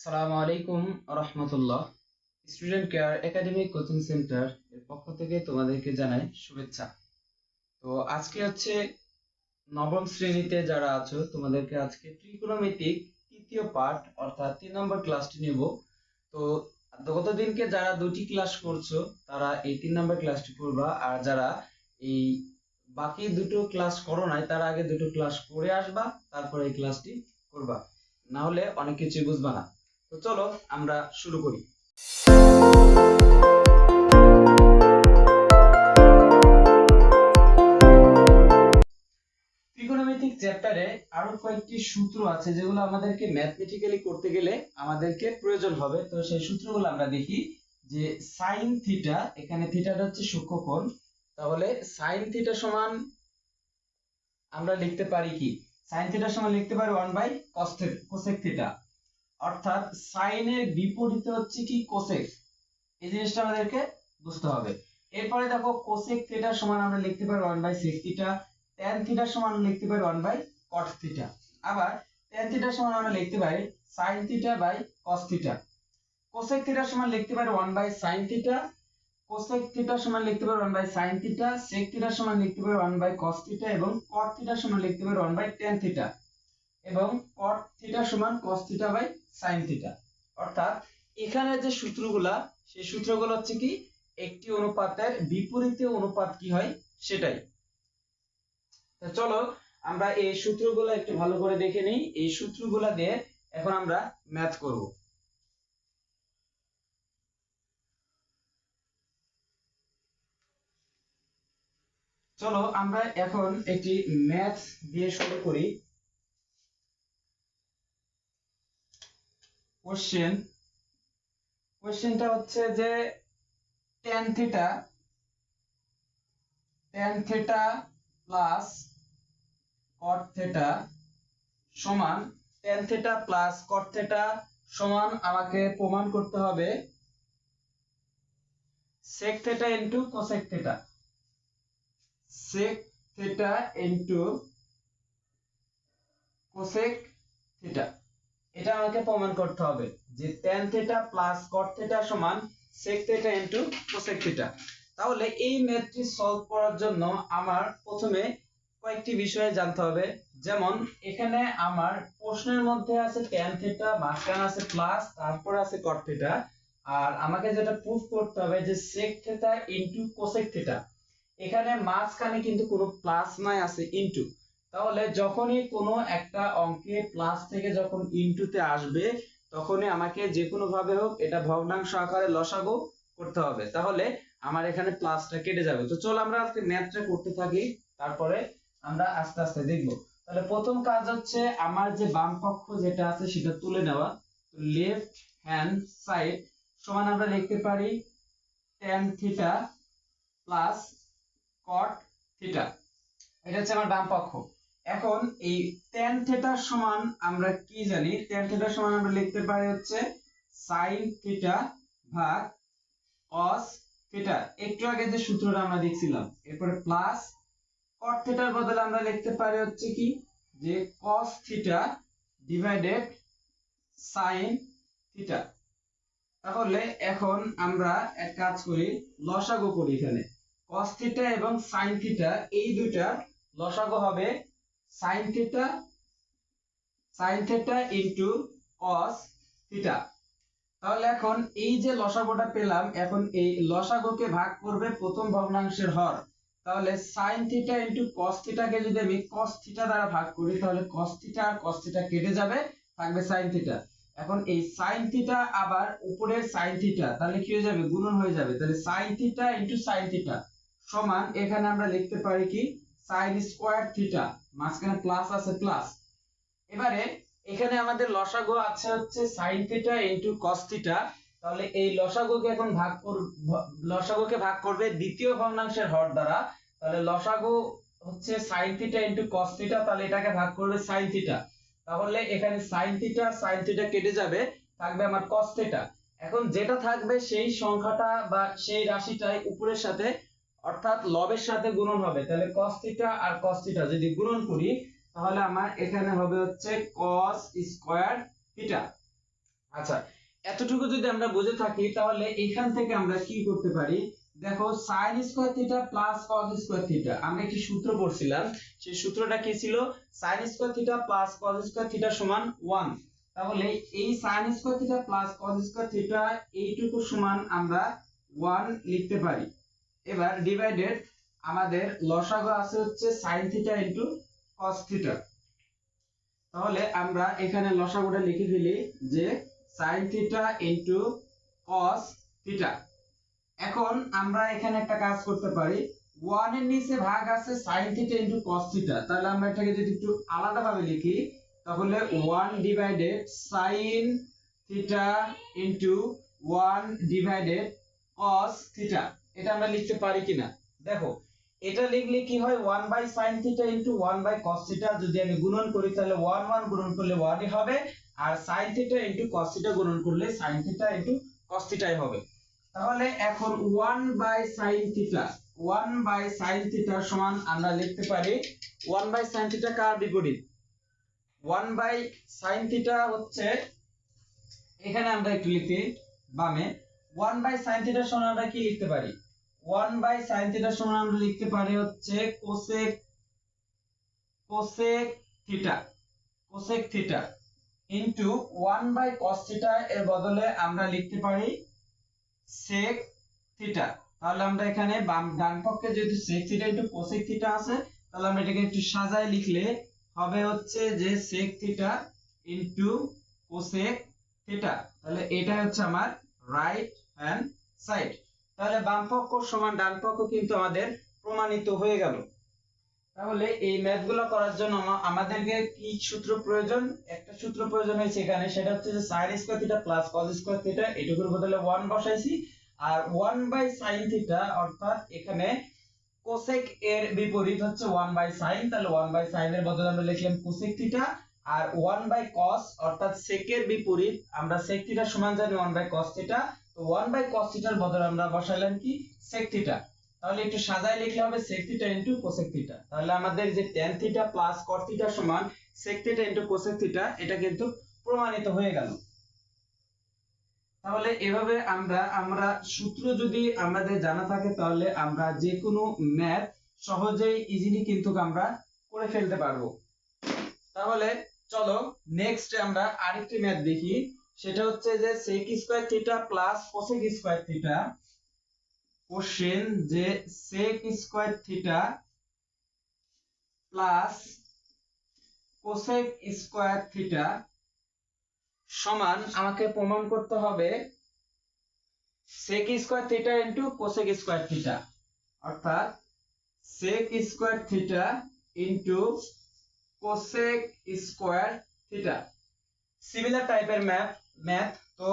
আসসালামু আলাইকুম রহমতুল্লাহ। Student Care Academic Coaching Centre এর পক্ষ থেকে তোমাদেরকে জানাই শুভেচ্ছা। তো আজকে হচ্ছে নবম শ্রেণীতে যারা আছো তোমাদেরকে আজকে ত্রিকোণমিতিক তৃতীয় পাঠ অর্থাৎ 3 নম্বর ক্লাসটি নেব। তো গতদিনকে যারা দুটি ক্লাস করছো তারা এই 3 নম্বর ক্লাসটি করবা, আর যারা এই বাকি দুটো ক্লাস করো নাই তারা আগে দুটো ক্লাস করে আসবা, তারপরে এই ক্লাসটি করবা, না হলে অনেক কিছু বুঝবা না। তো চলো আমরা শুরু করি। ত্রিকোণমিতিক চ্যাপ্টারে আরো কয়েকটি সূত্র আছে যেগুলো আমাদেরকে ম্যাথমেটিক্যালি করতে গেলে আমাদেরকে প্রয়োজন হবে। তো সেই সূত্রগুলো আমরা দেখি যে সাইন থিটা, এখানে থিটাটা হচ্ছে সূক্ষ্মকোণ, তাহলে সাইন থিটা সমান আমরা লিখতে পারি কি, সাইন থিটা সমান লিখতে পারি 1/cos কোসেক থিটা, অর্থাৎ সাইনের বিপরীতে হচ্ছে কি কোসেক। এই জিনিসটা আমাদেরকে বুঝতে হবে। এরপরে দেখো কোসেক থিটা সমান আমরা লিখতে পারি 1/sec থিটা, tan থিটা সমান লিখতে পারি 1/cot থিটা, আবার tan থিটা সমান আমরা লিখতে পারি sin theta by cos theta, cosec theta সমান লিখতে পারি 1/sin থিটা, কোসেক থিটা সমান লিখতে পারি 1/sin থিটা, sec থিটা সমান লিখতে পারি 1/cos থিটা এবং cot থিটা সমান লিখতে পারি 1/tan থিটা এবং cot থিটা সমান cos theta by sin theta. অর্থাৎ এখানে যে সূত্রগুলা, সেই সূত্রগুলো হচ্ছে কি একটি অনুপাতের বিপরীতে অনুপাত কি হয় সেটাই। তো চলো আমরা এই সূত্রগুলো একটু ভালো করে দেখে নিই। এই সূত্রগুলা দিয়ে এখন আমরা ম্যাথ করব। চলো আমরা এখন একটি ম্যাথ দিয়ে শুরু করি। কোশ্চেনটা হচ্ছে যে tan theta plus cot theta সমান, tan theta plus cot theta সমান আমাকে প্রমাণ করতে হবে sec theta into cosec theta, sec theta into cosec theta. এটা আমাকে প্রমাণ করতে হবে যে tan theta plus cot theta সমান sec theta into cosec theta. তাহলে এই ম্যাথটি সলভ করার জন্য আমার প্রথমে কয়েকটি বিষয় জানতে হবে। যেমন এখানে আমার প্রশ্নের মধ্যে আছে tan থিটা, মাঝখানে আছে প্লাস, তারপর আছে cot থিটা, আর আমাকে যেটা প্রুফ করতে হবে যে sec theta into cosec theta. এখানে মাঝখানে কিন্তু কোনো প্লাস নাই, আছে ইনটু। তাহলে যখনই কোনো একটা অঙ্কে প্লাস থেকে যখন ইনটুতে আসবে তখনই আমাকে যে কোনো ভাবে হোক এটা ভগ্নাংশ আকারে লসাগু করতে হবে, তাহলে আমার এখানে প্লাসটা কেটে যাবে। তো চলো আমরা আজকে ম্যাথটা করতে থাকি, তারপরে আমরা আস্তে আস্তে দেখব। তাহলে প্রথম কাজ হচ্ছে আমার যে বাম পক্ষ যেটা আছে সেটা তুলে নেওয়া। লেফট হ্যান্ড সাইড সমান আমরা লিখতে পারি tan theta plus cot theta, এটা হচ্ছে আমার বাম পক্ষ। এখন এই tan থিটার সমান আমরা কি জানি, tan থিটার সমান আমরা লিখতে পারি হচ্ছে sin থিটা ভাগ cos থিটা, একটু আগে যে সূত্রটা আমরা দেখছিলাম। এরপরে প্লাস cot থিটার বদলে আমরা লিখতে পারি হচ্ছে কি যে cos theta divided sin theta. তাহলে এখন আমরা এক কাজ করি, লসাগু করি। এখানে cos থিটা এবং sin থিটা এই দুইটার লসাগু হবে sin theta into cos theta. তাহলে এখন এই যে লসাগুটা পেলাম, এখন এই লসাগুকে ভাগ করবে প্রথম ভগ্নাংশের হর। তাহলে sin থিটা ইনটু cos থিটাকে যদি আমি cos থিটা দ্বারা ভাগ করি তাহলে cos থিটা আর cos থিটা কেটে যাবে, থাকবে sin থিটা। এখন এই sin থিটা আবার উপরের sin থিটা, তাহলে কি হয়ে যাবে, গুণন হয়ে যাবে। তাহলে sin theta into sin theta সমান এখানে আমরা লিখতে পারি কি sin স্কয়ার থিটা, মাঝখানে প্লাস আছে প্লাস। এবারে এখানে আমাদের লসাগু আছে হচ্ছে sin theta into cos theta, তাহলে এই লসাগুকে এখন লসাগুকে ভাগ করবে দ্বিতীয় ভগ্নাংশের হর দ্বারা। তাহলে লসাগু হচ্ছে sin theta into cos theta, তাহলে এটাকে ভাগ করবে sin থিটা। তাহলে এখানে sin থিটা কেটে যাবে, থাকবে আমার cos থিটা। এখন যেটা থাকবে সেই সংখ্যাটা বা সেই রাশিটাই উপরের সাথে অর্থাৎ লবের সাথে গুণন হবে। তাহলে cos থিটা আর cos থিটা যদি গুণন করি তাহলে আমার এখানে হবে হচ্ছে cos স্কয়ার থিটা। আচ্ছা, এতটুকু যদি আমরা বুঝে থাকি তাহলে এখান থেকে আমরা কি করতে পারি, দেখো sin square theta plus cos square theta আমরা একটি সূত্র পড়ছিলাম, সেই সূত্রটা কি ছিল, sin square theta plus cos square theta সমান 1। তাহলে এই sin square theta plus cos square theta এইটুকু সমান আমরা 1 লিখতে পারি। এবার ডিভাইডেড আমাদের লসাগু আছে হচ্ছে sin theta into cos theta. তাহলে আমরা এখানে লসাগুটা লিখে দিলি যে sin theta into cos theta. এখন আমরা এখানে একটা কাজ করতে পারি, 1 এর নিচে ভাগ আছে sin theta into cos theta, তাহলে আমরা এটাকে যদি একটু আলাদাভাবে লিখি তাহলে 1 divided sin theta into 1 divided cos theta. এটা আমরা লিখতে পারি কিনা দেখো, এটা লিখলে কি হয় 1 by sin theta into 1 by cos theta, যদি আমি গুণন করি তাহলে 1 1 গুণন করলে 1 ই হবে, আর sin theta into cos theta গুণন করলে sin থিটা ইনটু cos থিটাই হবে। তাহলে এখন 1 by sin theta 1 by sin theta সমান আমরা লিখতে পারি 1 বাই sin থিটা কার বিপরীত, 1 বাই sin থিটা হচ্ছে, এখানে আমরা একটু লিখি বামে, 1 বাই sin থিটা সমান আমরা কি লিখতে পারি, 1 বাই sin থিটা সমান আমরা লিখতে পারি হচ্ছে cosec theta into 1 by cos theta এর বদলে আমরা লিখতে পারি sec থিটা। তাহলে আমরা এখানে ডান পক্ষে যেহেতু sec theta into cosec theta আছে, তাহলে আমরা এটাকে একটু সাজায় লিখলে হবে হচ্ছে যে sec theta into cosec theta. তাহলে এটা হচ্ছে আমার রাইট হ্যান্ড সাইড। তাহলে বাম পক্ষ সমান ডান পক্ষ কিন্তু আমাদের প্রমাণিত হয়ে গেল। তাহলে এই ম্যাথগুলো করার জন্য আমাদেরকে কি সূত্র প্রয়োজন, একটা সূত্র প্রয়োজন হয়েছে এখানে, সেটা হচ্ছে যে sin square theta plus cos square theta, এটুকুর বদলে 1 বসাইছি, আর 1 বাই sin থিটা অর্থাৎ এখানে কোসেক এর বিপরীত হচ্ছে 1 বাই sin, তাহলে 1 বাই sin এর বদলে আমরা লিখলাম কোসেক থিটা, আর 1 বাই cos অর্থাৎ sec এর বিপরীত আমরা sec থিটা সমান জানি 1 বাই cos থিটা, তো 1 বাই cos থিটার বদলে আমরা বসাইলাম কি sec থিটা। তাহলে একটু সাজায় লিখলে হবে sec theta into cosec theta. তাহলে আমাদের যে tan theta plus cos theta সমান sec theta into cosec theta, এটা কিন্তু প্রমাণিত হয়ে গেল। তাহলে এভাবে আমরা সূত্র যদি আমাদের জানা থাকে তাহলে আমরা যে কোনো ম্যাথ সহজেই ইজিলি কিন্তু আমরা করে ফেলতে পারবো। তাহলে চলো নেক্সট আমরা আরেকটি ম্যাথ দেখি, সেটা হচ্ছে যে sec square theta plus cosec square theta. Question যে sec square theta plus cosec square theta সমান আমাকে প্রমাণ করতে হবে sec square theta into cosec square theta, অর্থাৎ sec square theta into cosec square theta. Similar টাইপের ম্যাথ। তো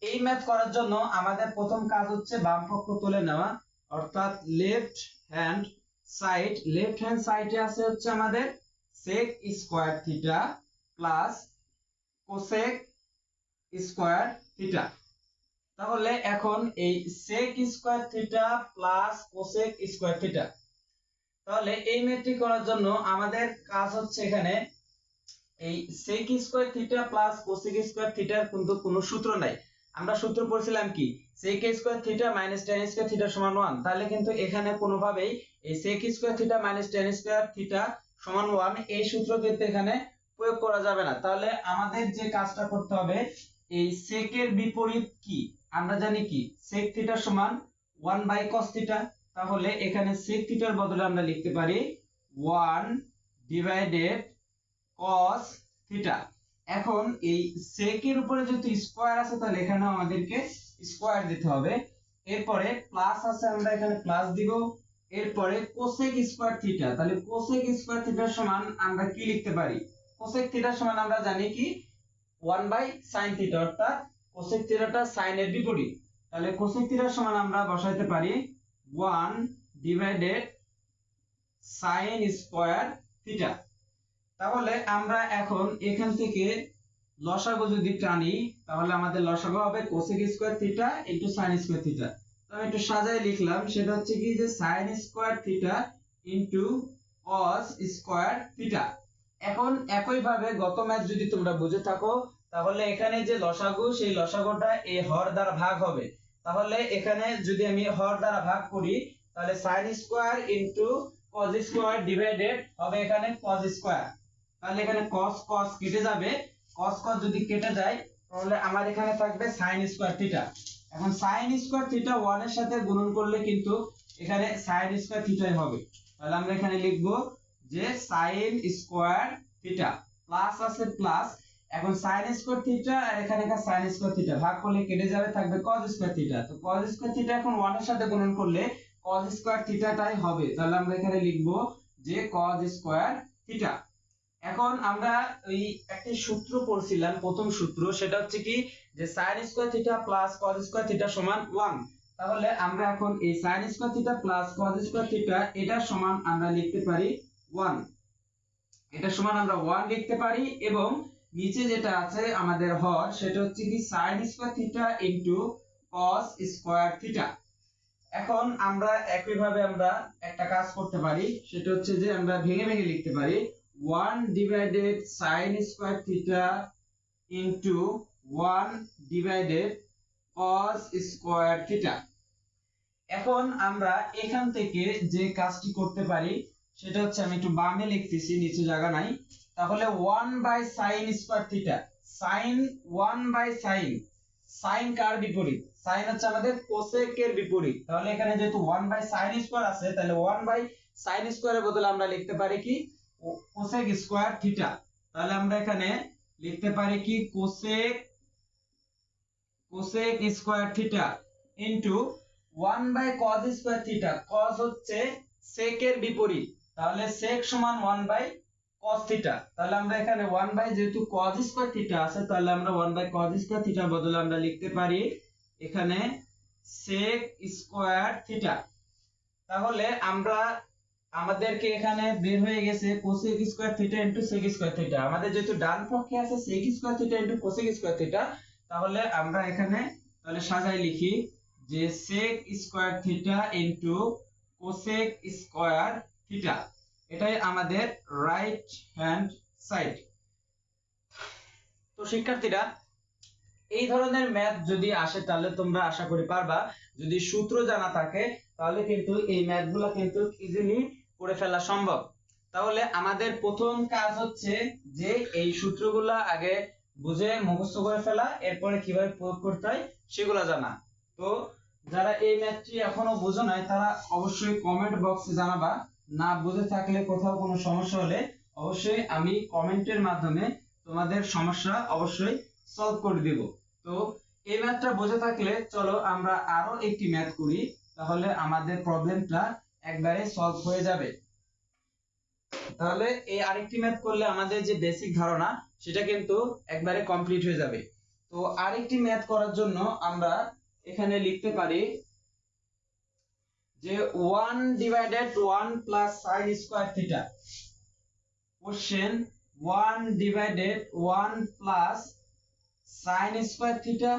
এই ম্যাথ করার জন্য আমাদের প্রথম কাজ হচ্ছে বাম পক্ষ তুলে নেওয়া, অর্থাৎ লেফট হ্যান্ড সাইডে আছে হচ্ছে আমাদের sec square theta plus cosec square theta. তাহলে এখন এই sec square theta plus cosec square theta, তাহলে এই ম্যাথটি করার জন্য আমাদের কাজ হচ্ছে এখানে এই sec square theta plus cosec square থিটার কিন্তু কোনো সূত্র নাই। আমরা সূত্র পড়ছিলাম কি sec square theta minus tan square theta সমান 1, তাহলে কিন্তু এখানে কোনোভাবেই এই sec square theta minus tan square theta সমান 1 এই সূত্র কিন্তু এখানে প্রয়োগ করা যাবে না। তাহলে আমাদের যে কাজটা করতে হবে, এই sec এর বিপরীত কি আমরা জানি কি sec থিটা সমান 1 বাই cos থিটা, তাহলে এখানে sec থিটার বদলে আমরা লিখতে পারি 1 ডিভাইডেড cos থিটা। এখন এই sec এর উপরে যেহেতু স্কয়ার আছে তাহলে এখানে আমাদেরকে স্কয়ার দিতে হবে, এরপরে প্লাস আছে আমরা এখানে প্লাস দিব, এরপরে cosec স্কয়ার থিটা, তাহলে cosec স্কয়ার থিটার সমান আমরা কি লিখতে পারি, cosec থিটার সমান আমরা জানি কি 1 বাই sin থিটা, অর্থাৎ cosec থিটাটা sin এর বিপরীত, তাহলে cosec থিটার সমান আমরা বসাইতে পারি 1 ডিভাইডেড sin স্কয়ার থিটা। তাহলে আমরা এখন এখান থেকে লসাগু যদি টানি তাহলে আমাদের লসাগু হবে cosec square theta into sin square theta. তো আমি একটু সাজায় লিখলাম, সেটা হচ্ছে কি যে sin square theta into cos square theta. এখন একই ভাবে গত ম্যাথ যদি তোমরা বুঝে থাকো তাহলে এখানে যে লসাগু সেই লসাগুটা এই হর দ্বারা ভাগ হবে। তাহলে এখানে যদি আমি হর দ্বারা ভাগ করি তাহলে sin square into cos square divided হবে এখানে cos স্কয়ার। তাহলে এখানে cos cos কেটে যাবে, cos cos যদি কেটে যায় তাহলে আমার এখানে থাকবে sin স্কয়ার থিটা। এখন sin স্কয়ার থিটা 1 এর সাথে গুণন করলে কিন্তু এখানে sin স্কয়ার থিটাই হবে। তাহলে আমরা এখানে লিখব যে sin স্কয়ার থিটা প্লাস আছে প্লাস, এখন sin স্কয়ার থিটা আর এখানে sin স্কয়ার থিটা ভাগ করলে কেটে যাবে, থাকবে cos স্কয়ার থিটা। তো cos স্কয়ার থিটা এখন 1 এর সাথে গুণন করলে cos স্কয়ার থিটাটাই হবে। তাহলে আমরা এখানে লিখব যে cos স্কয়ার থিটা। এখন আমরা ওই একটি সূত্র পড়ছিলাম, প্রথম সূত্র, সেটা হচ্ছে কি যে sin square theta plus cos square theta সমান 1। তাহলে আমরা এখন এই sin square theta plus cos square theta এটা সমান আমরা লিখতে পারি 1। এটা সমান আমরা 1 লিখতে পারি এবং নিচে যেটা আছে আমাদের হর সেটা হচ্ছে কি sin square theta into cos square theta. এখন আমরা একইভাবে আমরা একটা কাজ করতে পারি, সেটা হচ্ছে যে আমরা ভেঙে ভেঙে লিখতে পারি 1 divided sin square theta into 1 divided cos square theta. এখন আমরা এখান থেকে যে কাজটি করতে পারি সেটা হচ্ছে, আমি একটু বামে লিখতেছি নিচে জায়গা নাই। তাহলে 1 by sin square theta, sin 1 by sin, sin কার বিপরীত? sin হচ্ছে আমাদের cosec এর বিপরীত। তাহলে এখানে যেহেতু 1 বাই sin স্কয়ার আছে তাহলে 1 বাই sin স্কয়ারের বদলে আমরা লিখতে পারি কি cosec স্কয়ার থিটা। তাহলে আমরা এখানে লিখতে পারি কি cosec square theta into 1 by cos square theta. cos হচ্ছে sec এর বিপরীত, তাহলে sec সমান 1 বাই cos থিটা। তাহলে আমরা এখানে 1 বাই যেহেতু cos স্কয়ার থিটা আছে তাহলে আমরা 1 বাই cos স্কয়ার থিটার বদলে আমরা লিখতে পারি এখানে sec স্কয়ার থিটা। তাহলে আমরা আমাদেরকে এখানে বের হয়ে গেছে cosec square theta into sec square theta. আমাদের যেহেতু ডান পক্ষে আছে sec square theta into cosec square theta, তাহলে আমরা এখানে তাহলে সাজাই লিখি যে sec square theta into cosec square theta. এটাই আমাদের রাইট হ্যান্ড সাইড। তো শিক্ষার্থীরা, এই ধরনের ম্যাথ যদি আসে তাহলে তোমরা আশা করি পারবা। যদি সূত্র জানা থাকে তাহলে কিন্তু এই ম্যাথগুলো কিন্তু ইজিলি করে ফেলা সম্ভব। তাহলে আমাদের প্রথম কাজ হচ্ছে যে এই সূত্রগুলো আগে বুঝে মুখস্থ করে ফেলা, এরপরে কিভাবে প্রয়োগ করতে হয় সেগুলো জানা। তো যারা এই ম্যাথটি এখনো বুঝো নাই তারা অবশ্যই কমেন্ট বক্সে জানাবা। না বুঝে থাকলে কোথাও কোনো সমস্যা হলে অবশ্যই আমি কমেন্টের মাধ্যমে তোমাদের সমস্যা অবশ্যই সলভ করে দিব। তো এই ম্যাথটা বুঝে থাকলে চলো আমরা আরো একটি ম্যাথ করি, তাহলে আমাদের প্রবলেমটা একবারে সলভ হয়ে যাবে। তাহলে এই আরেকটি ম্যাথ করলে আমাদের যে বেসিক ধারণা সেটা কিন্তু একবারে কমপ্লিট হয়ে যাবে। তো আরেকটি ম্যাথ করার জন্য আমরা এখানে লিখতে পারি যে 1 divided 1 plus sin square theta. Question 1 divided 1 plus sin square theta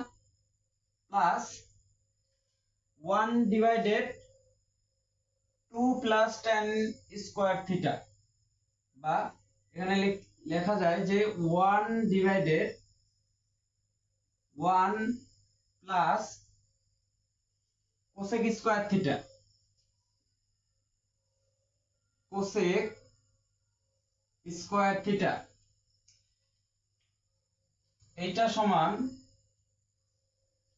plus 1 divided 2 plus tan square theta, বা এখানে লেখা যায় যে 1 divided 1 plus cosec square theta, cosec square theta. এইটা সমান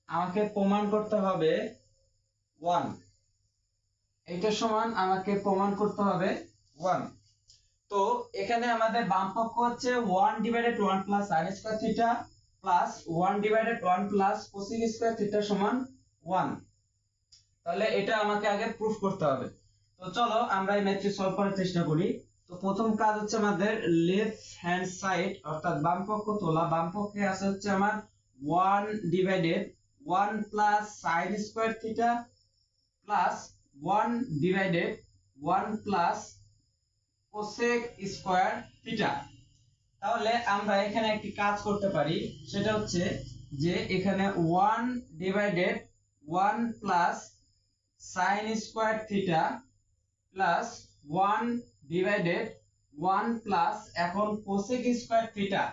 আমাকে প্রমাণ করতে হবে 1। এইটা সমান আমাকে প্রমাণ করতে হবে 1। তো এখানে আমাদের বাম পক্ষ হচ্ছে 1 divided 1 plus sin square theta plus 1 divided 1 plus cosec square theta সমান 1। তাহলে এটা আমাকে আগে প্রুফ করতে হবে। তো চলো আমরা এই ম্যাথটি সলভ করার চেষ্টা করি। তো প্রথম কাজ হচ্ছে আমাদের লেফট হ্যান্ড সাইড অর্থাৎ বাম পক্ষ তোলা। বাম পক্ষে আছে হচ্ছে আমার 1 divided 1 plus sin square theta plus 1 divided 1 plus cosec square theta. তাহলে আমরা এখানে একটি কাজ করতে পারি, সেটা হচ্ছে যে এখানে 1 divided 1 plus sin square theta plus 1 divided 1 plus এখন cosec স্কয়ার থিটা।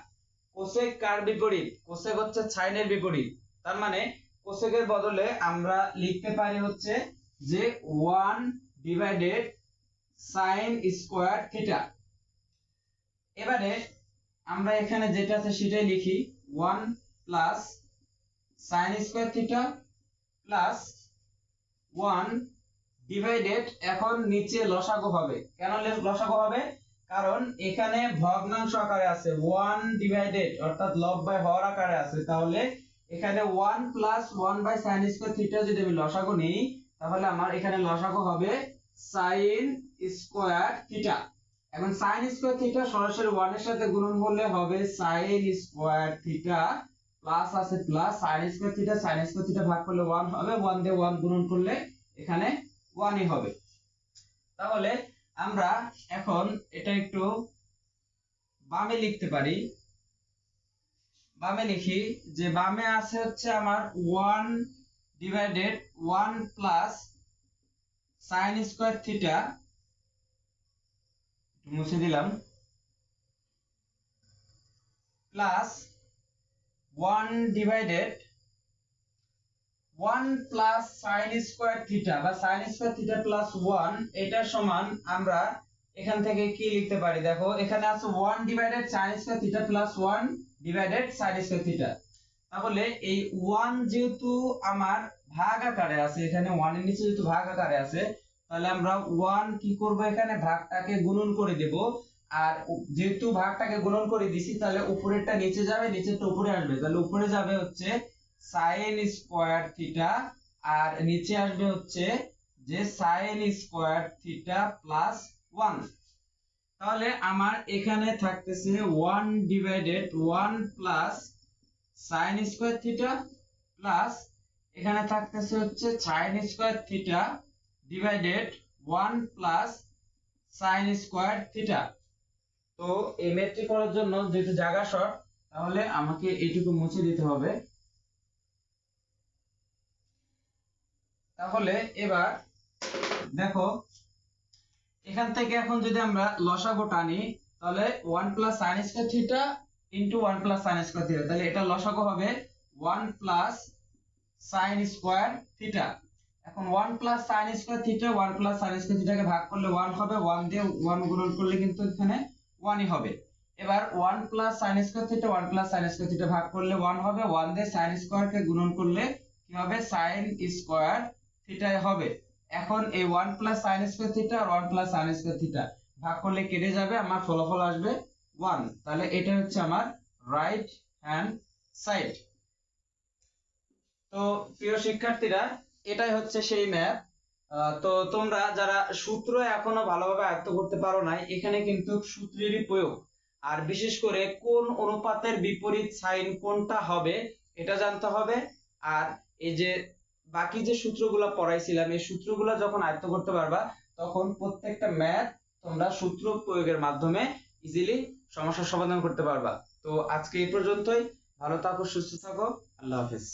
কোসেক কার বিপরীত? কোসেক হচ্ছে সাইনের বিপরীত। তার মানে কোসেকের বদলে আমরা লিখতে পারি হচ্ছে যে 1 ডিভাইডেড সাইন স্কয়ার থিটা। এবারে আমরা এখানে যেটা আছে সেটাই লিখি, 1 plus sine square theta plus 1 divided, এখন নিচে লসাগু হবে। কেন লসাগু হবে? কারণ এখানে ভগ্নাংশ আকারে আছে 1 ডিভাইডেড, অর্থাৎ লব বাই হর আকারে আছে। তাহলে এখানে 1 plus 1 by sine square theta যদি আমি লসাগু নিই, তাহলে আমার এখানে লসাগু হবে সাইন স্কয়ার থিটা। এখন সাইন স্কয়ার থিটা সরাসরি 1 এর সাথে গুণন করলে হবে সাইন স্কয়ার থিটা প্লাস আছে প্লাস সাইন স্কয়ার থিটা ভাগ করলে 1 হবে, 1 দিয়ে 1 গুণন করলে এখানে 1ই হবে। তাহলে আমরা এখন এটা একটু বামে লিখতে পারি। বামে লিখি যে বামে আছে হচ্ছে আমার 1 divided 1 plus sine square theta, মুছে দিলাম, plus 1 divided 1 plus sine square theta বা সাইন স্কয়ার থিটা প্লাস 1, এটা সমান আমরা এখান থেকে কি লিখতে পারি? দেখো এখানে আছে 1 divided sign square theta plus 1 divided sign square theta. তাহলে এই 1 যেহেতু আমার ভাগ আকারে আছে, এখানে 1 এর নিচে যেহেতু ভাগ আকারে আছে, তাহলে আমরা 1 কি করব, এখানে ভাগটাকে গুণন করে দেব। আর যেহেতু ভাগটাকে গুণন করে দিছি, তাহলে উপরেরটা নিচে যাবে, নিচেরটা উপরে আসবে। তাহলে উপরে যাবে হচ্ছে সাইন স্কয়ার থিটা আর নিচে আসবে হচ্ছে যে সাইন স্কয়ার থিটা প্লাস 1। তাহলে আমার এখানে থাকতেছে 1 divided 1 plus sine square theta plus এখানে থাকতেছে হচ্ছে sign square theta divided 1 plus sine square theta. তো এই ম্যাথটি করার জন্য যেহেতু জায়গা শর্ট, তাহলে আমাকে এইটুকু মুছে দিতে হবে। তাহলে এবার দেখো এখান থেকে এখন যদি আমরা লসাগু টানি, তাহলে 1 plus sine square theta into 1 plus sine square theta, তাহলে এটা লসাগু হবে 1 প্লাস সাইন স্কয়ার থিটা। এখন 1 plus sine square theta 1 plus sine square থিটাকে ভাগ করলে 1 হবে, 1 দিয়ে 1 গুণন করলে কিন্তু এখানে 1ই হবে। এবার 1 plus sine square theta 1 plus sine square theta ভাগ করলে 1 হবে, 1 দিয়ে সাইন স্কয়ারকে গুণন করলে কি হবে? সাইন স্কয়ার থিটাই হবে। এখন এই 1 প্লাস সাইন স্কয়ার থিটা আর 1 প্লাস সাইন স্কয়ার থিটা ভাগ করলে কেটে যাবে, আমার ফলাফল আসবে 1। তাহলে এটা হচ্ছে আমার রাইট হ্যান্ড সাইড। তো প্রিয় শিক্ষার্থীরা, এটাই হচ্ছে সেই ম্যাথ। তো তোমরা যারা সূত্র এখনো ভালোভাবে আয়ত্ত করতে পারো নাই, এখানে কিন্তু সূত্রেরই প্রয়োগ, আর বিশেষ করে কোন অনুপাতের বিপরীত সাইন কোনটা হবে এটা জানতে হবে। আর এই যে বাকি যে সূত্রগুলো পড়াইছিলাম, এই সূত্রগুলো যখন আয়ত্ত করতে পারবা, তখন প্রত্যেকটা ম্যাথ তোমরা সূত্র প্রয়োগের মাধ্যমে ইজিলি সমস্যার সমাধান করতে পারবা। তো আজকে এই পর্যন্তই। ভালো থাকো, সুস্থ থাকো, আল্লাহ হাফেজ।